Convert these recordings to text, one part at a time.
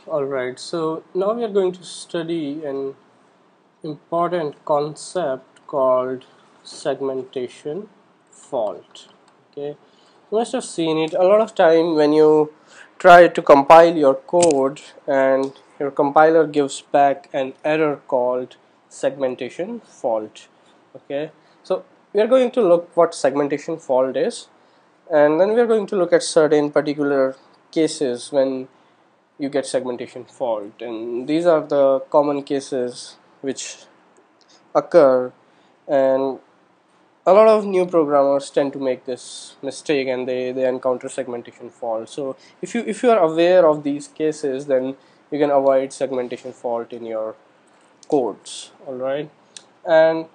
Alright, so now we are going to study an important concept called segmentation fault. Okay, you must have seen it a lot of time when you try to compile your code and your compiler gives back an error called segmentation fault. Okay, so we are going to look what segmentation fault is, and then we are going to look at certain particular cases when you get segmentation fault, and these are the common cases which occur, and a lot of new programmers tend to make this mistake and they encounter segmentation fault. So if you are aware of these cases, then you can avoid segmentation fault in your codes. All right, and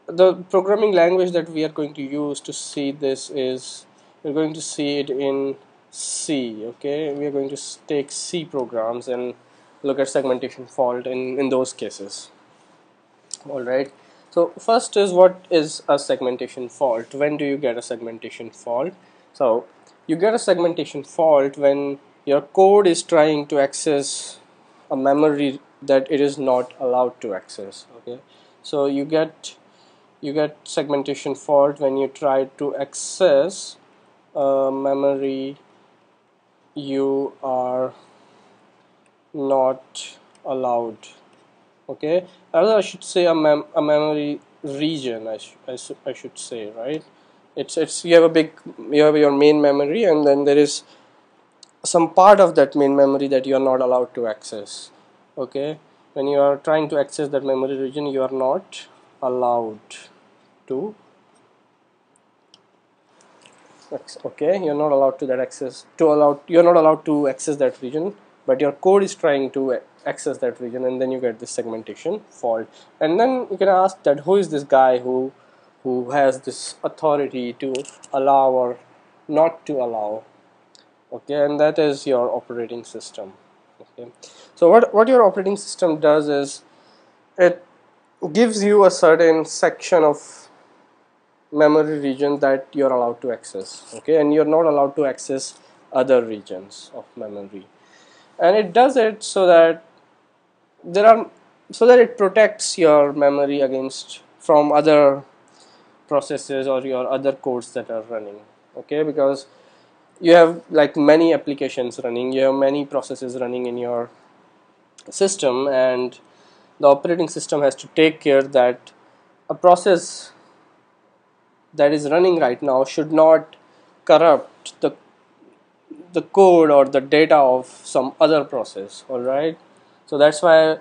the programming language that we are going to use to see this is, we're going to see it in C. Okay, we are going to take C programs and look at segmentation fault in those cases. All right, so first is, what is a segmentation fault? When do you get a segmentation fault? So you get a segmentation fault when your code is trying to access a memory that it is not allowed to access. Okay, so you get segmentation fault when you try to access a memory you are not allowed. Okay, rather I should say a memory region, I should say, right? It's you have your main memory, and then there is some part of that main memory that you are not allowed to access. Okay, when you are trying to access that memory region, you are not allowed to okay, you're not allowed to that access to allow you're not allowed to access that region, but your code is trying to access that region, and then you get this segmentation fault. And then you can ask that, who is this guy who has this authority to allow or not to allow? Okay, and that is your operating system. Okay, so what your operating system does is, it gives you a certain section of memory region that you're allowed to access. Okay, and you're not allowed to access other regions of memory, and it does it so that there are so that it protects your memory against from other processes or your other codes that are running. Okay, because you have like many applications running, you have many processes running in your system, and the operating system has to take care that a process that is running right now should not corrupt the code or the data of some other process. All right, so that's why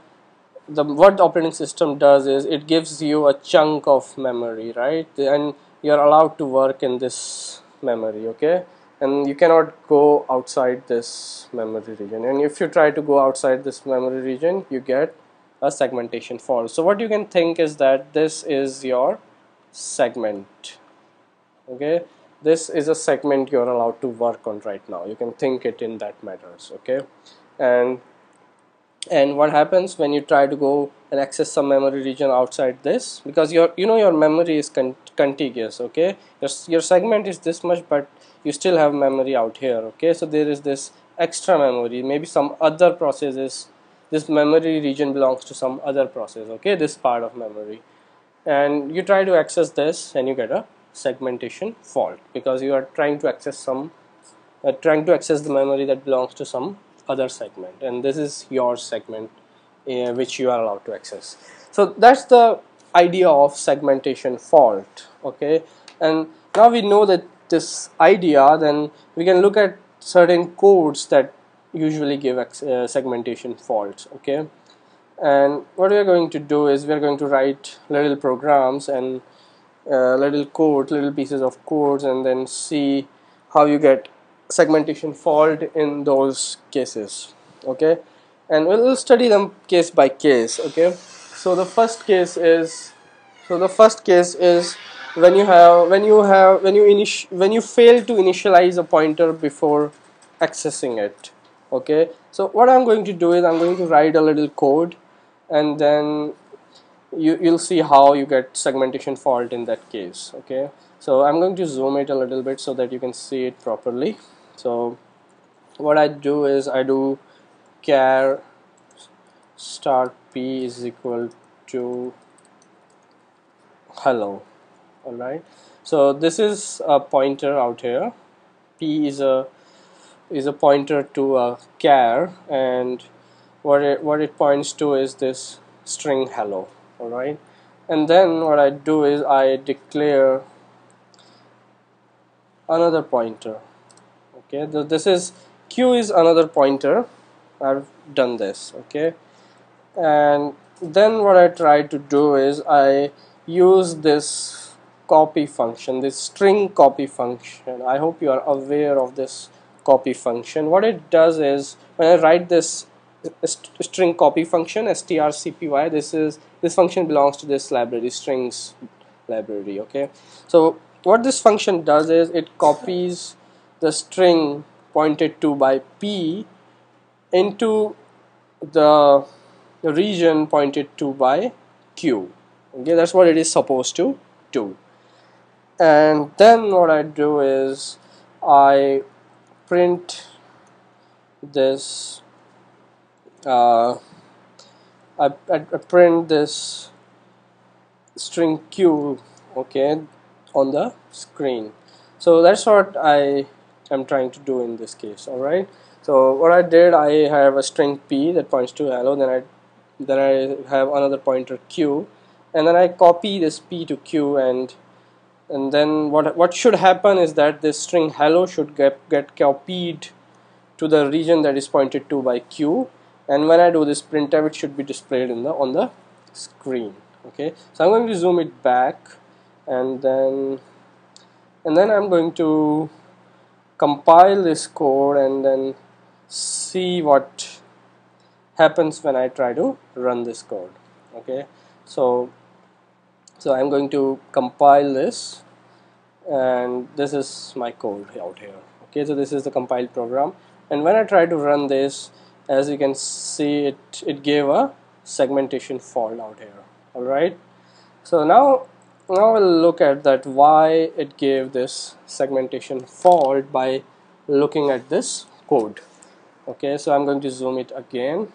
what the operating system does is, it gives you a chunk of memory, right? And you're allowed to work in this memory. Okay, and you cannot go outside this memory region, and if you try to go outside this memory region, you get a segmentation fault. So what you can think is that this is your segment. Okay, this is a segment you're allowed to work on right now. You can think it in that matters. Okay, and what happens when you try to go and access some memory region outside this, because your memory is contiguous. Okay, your segment is this much, but you still have memory out here. Okay, so there is this extra memory, maybe some other processes, this memory region belongs to some other process. Okay, this part of memory, and you try to access this, and you get a segmentation fault, because you are trying to access the memory that belongs to some other segment, and this is your segment which you are allowed to access. So that's the idea of segmentation fault. Okay, and now we know that this idea, then we can look at certain codes that usually give segmentation faults. Okay, and what we are going to do is, we are going to write little programs and little pieces of codes, and then see how you get segmentation fault in those cases. Okay, and we'll study them case by case. Okay, so the first case is when you fail to initialize a pointer before accessing it. Okay, so what I'm going to do is, I'm going to write a little code, and then you'll see how you get segmentation fault in that case. Okay, so I'm going to zoom it a little bit so that you can see it properly. So what I do is, I do char start p is equal to hello. Alright, so this is a pointer out here. P is a pointer to a char, and what it points to is this string hello. Alright, and then what I do is I declare another pointer. Okay, this is q is another pointer. I've done this. Okay, and then what I try to do is I use this copy function, this string copy function. I hope you are aware of this copy function. What it does is when I write this string copy function, strcpy, this function belongs to this library, strings library. Okay, so what this function does is it copies the string pointed to by p into the region pointed to by q. Okay, that's what it is supposed to do. And then what I do is I print this I print this string q, okay, on the screen. So that's what I am trying to do in this case. Alright, so what I did, I have a string p that points to hello, then I have another pointer q, and then I copy this p to q, and then what should happen is that this string hello should get copied to the region that is pointed to by q, and when I do this printf, it should be displayed on the screen. Okay, so I'm going to zoom it back, and then I'm going to compile this code and then see what happens when I try to run this code. Okay, so I'm going to compile this, and this is my code out here. Okay, so this is the compiled program, and when I try to run this, as you can see, it gave a segmentation fault out here. Alright, so now we'll look at that, why it gave this segmentation fault by looking at this code. Okay, so I'm going to zoom it again.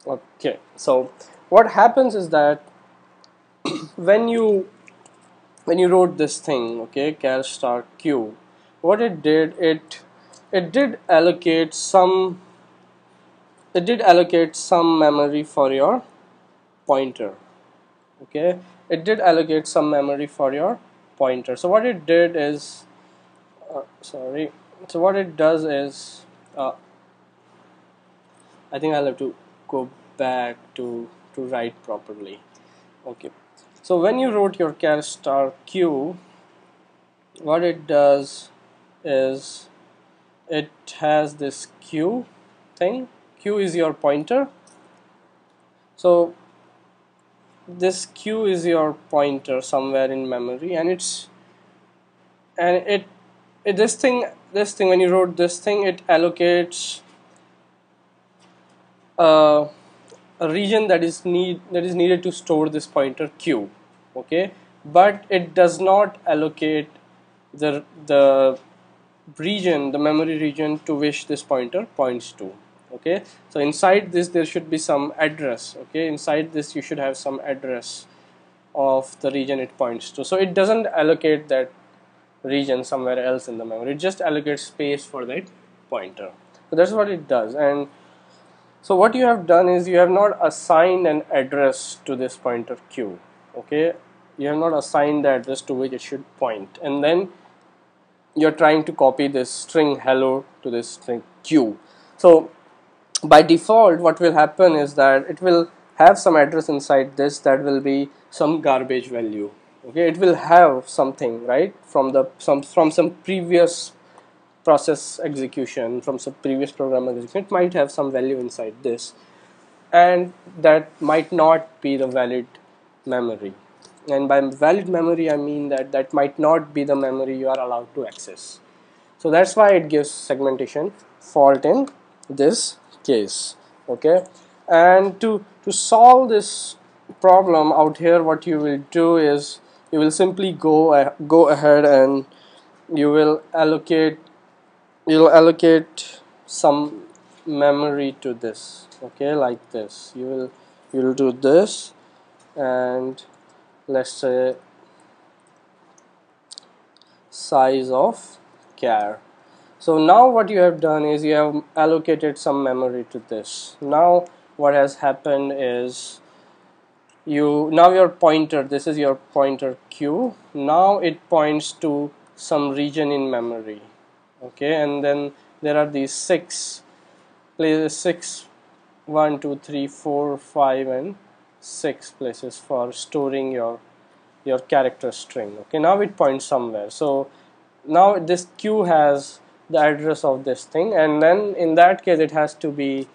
Okay, so what happens is that when you wrote this thing, okay, char star q, what it did, it did allocate some memory for your pointer. Okay, it did allocate some memory for your pointer. So what it did is so what it does is I think I'll have to go back to write properly. Okay, so when you wrote your char star q, what it does is it has this q thing. Q is your pointer, so this q is your pointer somewhere in memory, and this thing when you wrote this thing, it allocates a region that is needed to store this pointer q. Okay, but it does not allocate the memory region to which this pointer points to. Okay, so inside this there should be some address. Okay, inside this you should have some address of the region it points to. So it doesn't allocate that region somewhere else in the memory, it just allocates space for that pointer. So that's what it does. And so what you have done is you have not assigned an address to this pointer q. Okay, you have not assigned the address to which it should point, and then you're trying to copy this string hello to this string q. So by default what will happen is that it will have some address inside this that will be some garbage value. Okay, it will have something, right, from some previous process execution, from some previous program execution. It might have some value inside this, and that might not be the valid memory. And by valid memory I mean that might not be the memory you are allowed to access. So that's why it gives segmentation fault in this case. Okay, and to solve this problem out here, what you will do is you will simply go ahead and you will allocate some memory to this, okay, like this. You'll do this, and let's say size of char. So now what you have done is you have allocated some memory to this. Now what has happened is now your pointer, this is your pointer q, now it points to some region in memory, okay, and then there are these six places, 6, 1, 2, 3, 4, 5 and 6 places for storing your character string. Okay, now it points somewhere. So now this queue has the address of this thing, and then in that case it has to be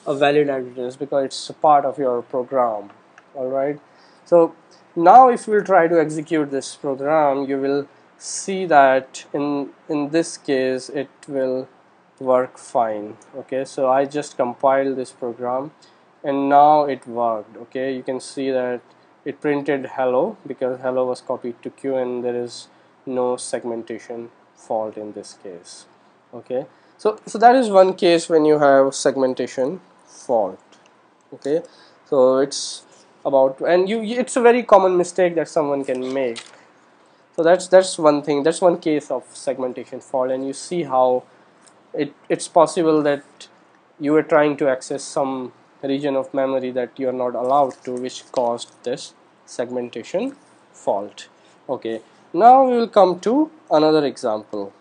a valid address because it's a part of your program. Alright, so now if you will try to execute this program, you will see that in this case it will work fine. Okay, so I just compiled this program and now it worked. Okay, you can see that it printed hello because hello was copied to queue, and there is no segmentation fault in this case. Okay, so that is one case when you have segmentation fault. Okay, so it's about, and it's a very common mistake that someone can make. So that's one thing, that's one case of segmentation fault, and you see how it's possible that you are trying to access some region of memory that you are not allowed to, which caused this segmentation fault. Okay, now we will come to another example,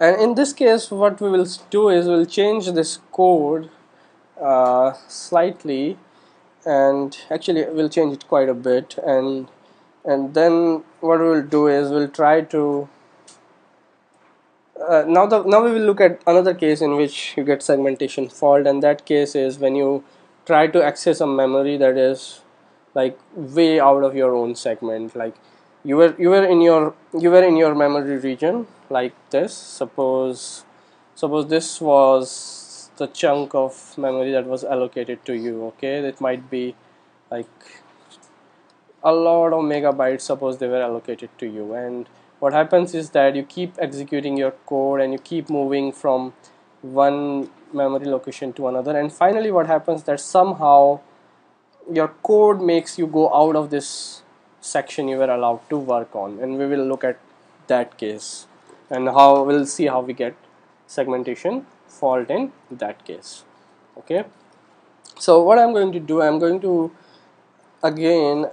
and in this case what we will do is we'll change this code slightly, and actually we'll change it quite a bit, and then what we will do is we'll try to now we will look at another case in which you get segmentation fault, and that case is when you try to access a memory that is like way out of your own segment. Like you were in your memory region like this. Suppose this was the chunk of memory that was allocated to you. Okay, it might be like a lot of megabytes, suppose they were allocated to you, and what happens is that you keep executing your code and you keep moving from one memory location to another, and finally what happens that somehow your code makes you go out of this section you were allowed to work on, and we will look at that case and how we'll see how we get segmentation fault in that case. Okay, so what I'm going to do, I'm going to again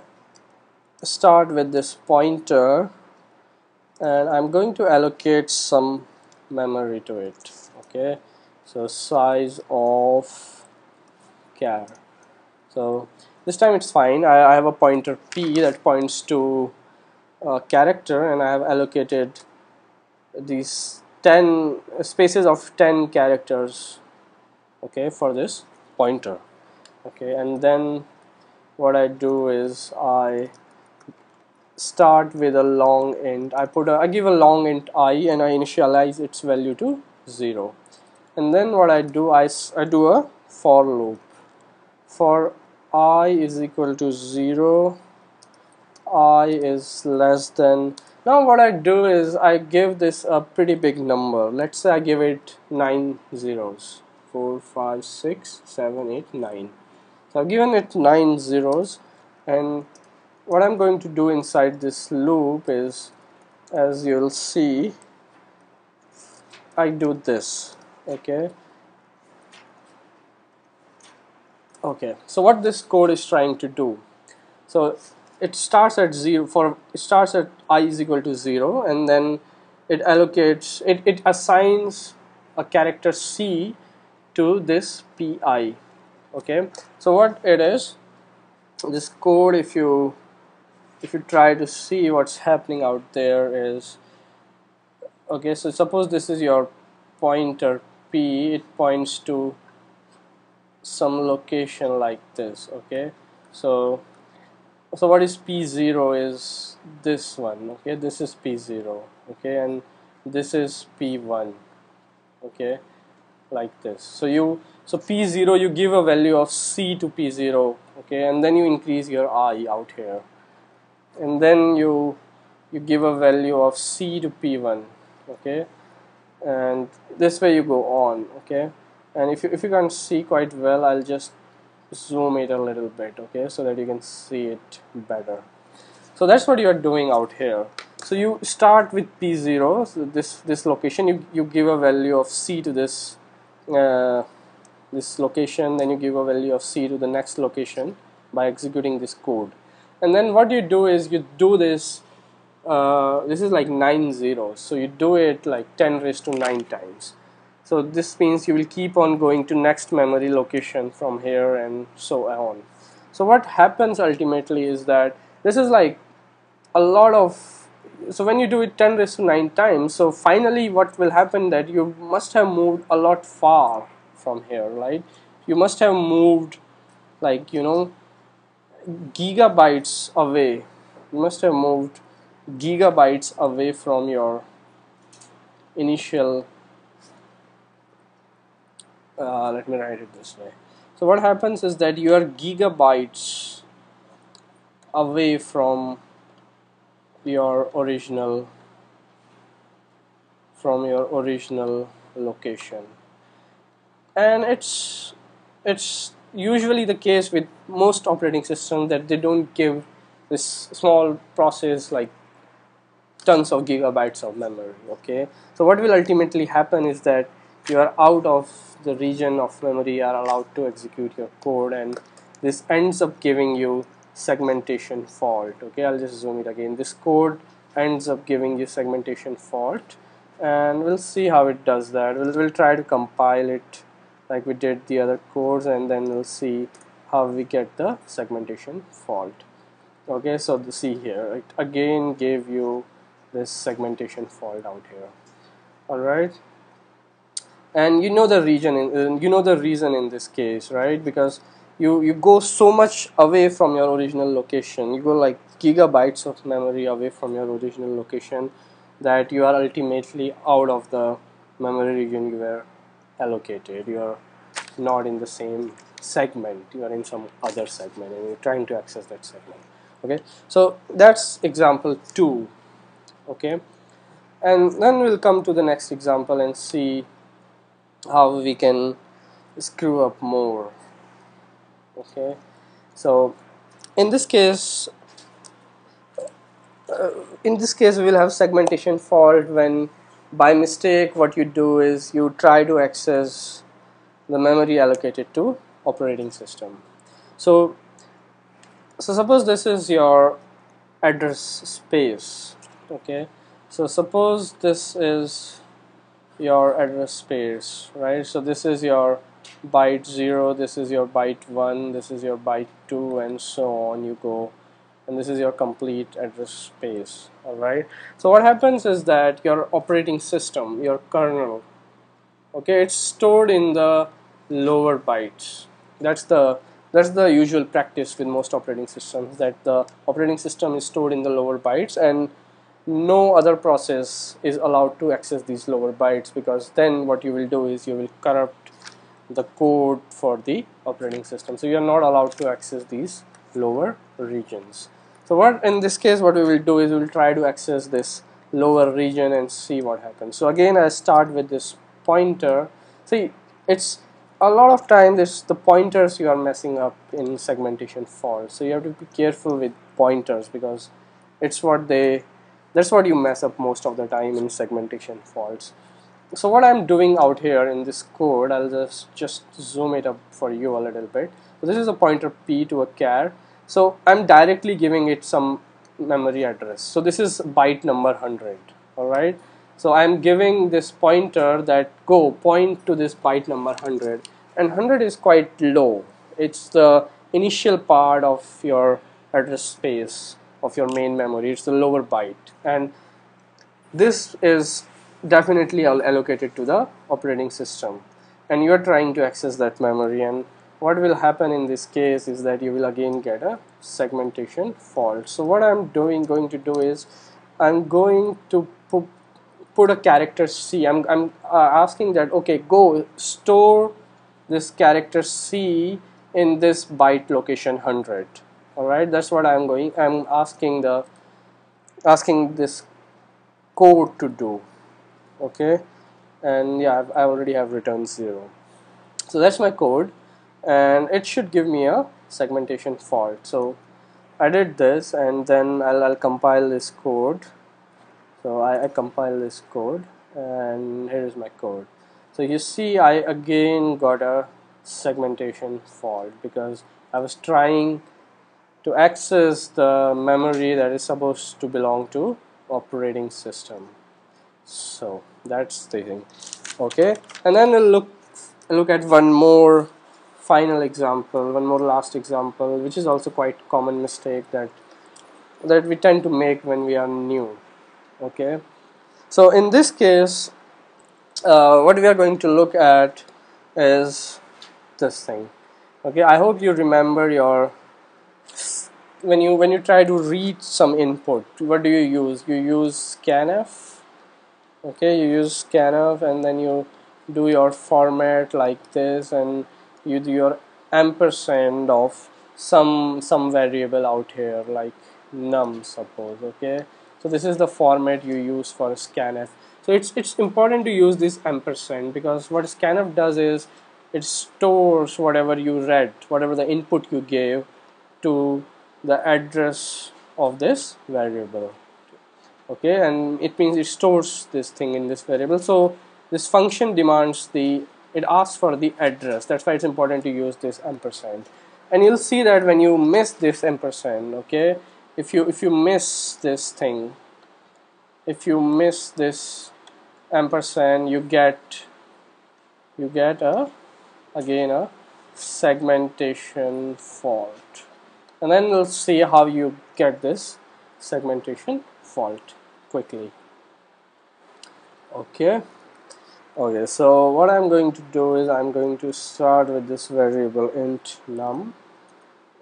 start with this pointer, and I'm going to allocate some memory to it. Okay, so size of char. So this time it's fine. I have a pointer p that points to a character, and I have allocated these 10 spaces of 10 characters, okay, for this pointer. Okay, and then what I do is I start with a long int. I give a long int I, and I initialize its value to 0, and then what I do, I do a for loop for I is equal to 0, I is less than. Now what I do is I give this a pretty big number. Let's say I give it 9 zeros, 4, 5, 6, 7, 8, 9. So I've given it 9 zeros, and what I'm going to do inside this loop is, as you'll see, I do this. Okay, so what this code is trying to do, so it starts at 0 it starts at I is equal to 0, and then it allocates, it assigns a character C to this pi. Okay, so what it is, this code, if you try to see what's happening out there is, okay, so suppose this is your pointer p, it points to some location like this. Okay, so what is p0 is this one. Okay, this is p0. Okay, and this is p1. Okay, like this. So p0, you give a value of c to p0. Okay, and then you increase your I out here, and then you give a value of c to p1. Okay, and this way you go on. Okay, And if you can't see quite well, I'll just zoom it a little bit, okay, so that you can see it better. So that's what you are doing out here. So you start with P0, so this location, you give a value of C to this this location, then you give a value of C to the next location by executing this code. And then what you do is you do this, this is like 9 zeros, so you do it like 10 raised to 9 times. So this means you will keep on going to next memory location from here and so on. So what happens ultimately is that this is like a lot of, so when you do it 10 raised to 9 times, so finally what will happen that you must have moved a lot far from here, right? You must have moved like, you know, gigabytes away. You must have moved gigabytes away from your initial, let me write it this way. So what happens is that you are gigabytes away from your original location, and it's usually the case with most operating systems that they don't give this small process like tons of gigabytes of memory, okay. So what will ultimately happen is that you are out of the region of memory you are allowed to execute your code, and this ends up giving you segmentation fault, okay. I'll just zoom it again. This code ends up giving you segmentation fault, and we'll see how it does that. We'll try to compile it like we did the other codes, and then we'll see how we get the segmentation fault, okay. So see here, it again gave you this segmentation fault out here, all right. And you know the region you know the reason in this case, right? Because you go so much away from your original location, you go like gigabytes of memory away from your original location, that you are ultimately out of the memory region you were allocated. You are not in the same segment, you are in some other segment, and you're trying to access that segment, okay. So that's example 2, okay. And then we'll come to the next example and see how we can screw up more, okay. So in this case we will have segmentation fault when by mistake what you do is you try to access the memory allocated to operating system. So suppose this is your address space, okay. So suppose this is your address space, right? So this is your byte 0, this is your byte 1, this is your byte 2, and so on you go, and this is your complete address space, all right. So what happens is that your operating system, your kernel, okay, it's stored in the lower bytes. That's the usual practice with most operating systems, that the operating system is stored in the lower bytes, and no other process is allowed to access these lower bytes, because then what you will do is you will corrupt the code for the operating system. So you are not allowed to access these lower regions. So what in this case what we will do is we will try to access this lower region and see what happens. So again I start with this pointer. See, it's a lot of times it's the pointers you are messing up in segmentation faults. So you have to be careful with pointers, because it's what that's what you mess up most of the time in segmentation faults. So what I'm doing out here in this code, I'll just zoom it up for you a little bit. So this is a pointer P to a char. So I'm directly giving it some memory address. So this is byte number 100, all right. So I'm giving this pointer that go point to this byte number 100, and 100 is quite low. It's the initial part of your address space of your main memory. It's the lower byte, and this is definitely allocated to the operating system, and you are trying to access that memory. And what will happen in this case is that you will again get a segmentation fault. So what I'm going to do is I'm going to put a character C. I'm asking that, okay, go store this character C in this byte location 100. All right, that's what I'm asking this code to do, okay. And yeah, I already have returned 0. So that's my code, and it should give me a segmentation fault. So I did this, and then I'll compile this code. So I compile this code, and here is my code. So you see I again got a segmentation fault because I was trying to access the memory that is supposed to belong to operating system. So that's the thing. Okay, and then we'll look at one more final example, one more last example, which is also quite common mistake that we tend to make when we are new. Okay, so in this case, what we are going to look at is this thing. Okay, I hope you remember your when you try to read some input, what do you use? You use scanf. Okay, you use scanf, and then you do your format like this, and you do your ampersand of some variable out here like num, suppose. Okay, so this is the format you use for scanf. So it's important to use this ampersand, because what scanf does is it stores whatever you read, whatever the input you gave, to the address of this variable. Okay, and it means it stores this thing in this variable. So this function demands it asks for the address. That's why it's important to use this ampersand. And you'll see that when you miss this ampersand, okay, if you miss this thing, if you miss this ampersand, you get again a segmentation fault. And then we'll see how you get this segmentation fault quickly. Okay, so what I'm going to do is I'm going to start with this variable int num,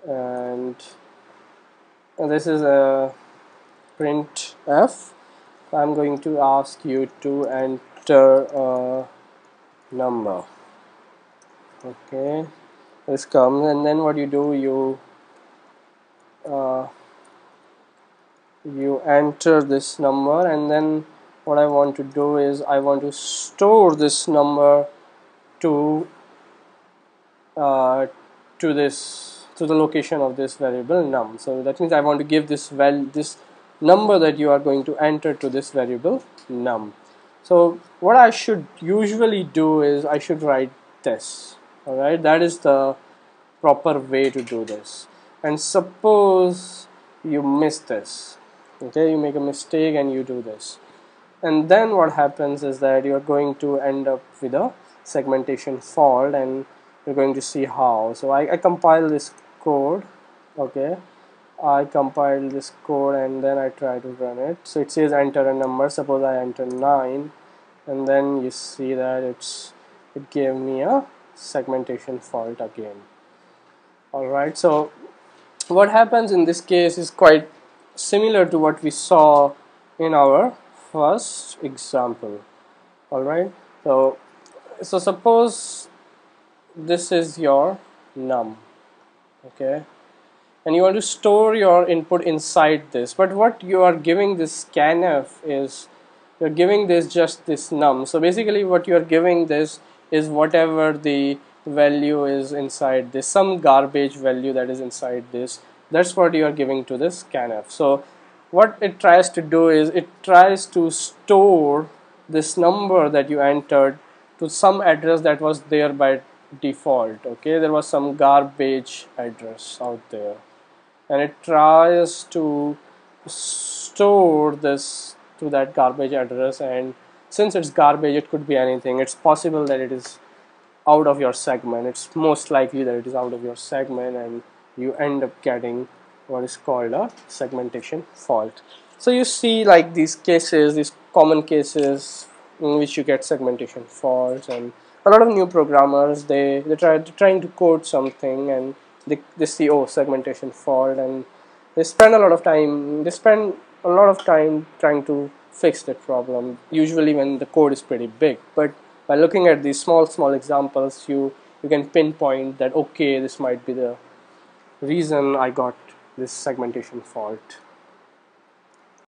and this is a printf. I'm going to ask you to enter a number. Okay, this comes, and then what you do, you enter this number, and then what I want to do is I want to store this number to the location of this variable num. So that means I want to give this number that you are going to enter to this variable num. So what I should usually do is I should write this. Alright, that is the proper way to do this. And suppose you miss this. Okay, you make a mistake and you do this, and then what happens is that you're going to end up with a segmentation fault, and you're going to see how. So I compile this code. Okay, I compile this code, and then I try to run it. So it says enter a number. Suppose I enter 9, and then you see that it gave me a segmentation fault again. Alright, so what happens in this case is quite similar to what we saw in our first example. Alright, so suppose this is your num. Okay, and you want to store your input inside this, but what you are giving this scanf is you're giving this just this num. So basically what you are giving this is whatever the value is inside this, some garbage value that is inside this. That's what you are giving to this scanf. So what it tries to do is it tries to store this number that you entered to some address that was there by default. Okay, there was some garbage address out there, and it tries to store this to that garbage address. And since it's garbage, it could be anything. It's possible that it is out of your segment. It's most likely that it is out of your segment, and you end up getting what is called a segmentation fault. So you see, like, these cases, these common cases in which you get segmentation faults, and a lot of new programmers, they're trying to code something, and they see, oh, segmentation fault, and they spend a lot of time trying to fix that problem, usually when the code is pretty big. But by looking at these small examples, you can pinpoint that, okay, this might be the reason I got this segmentation fault.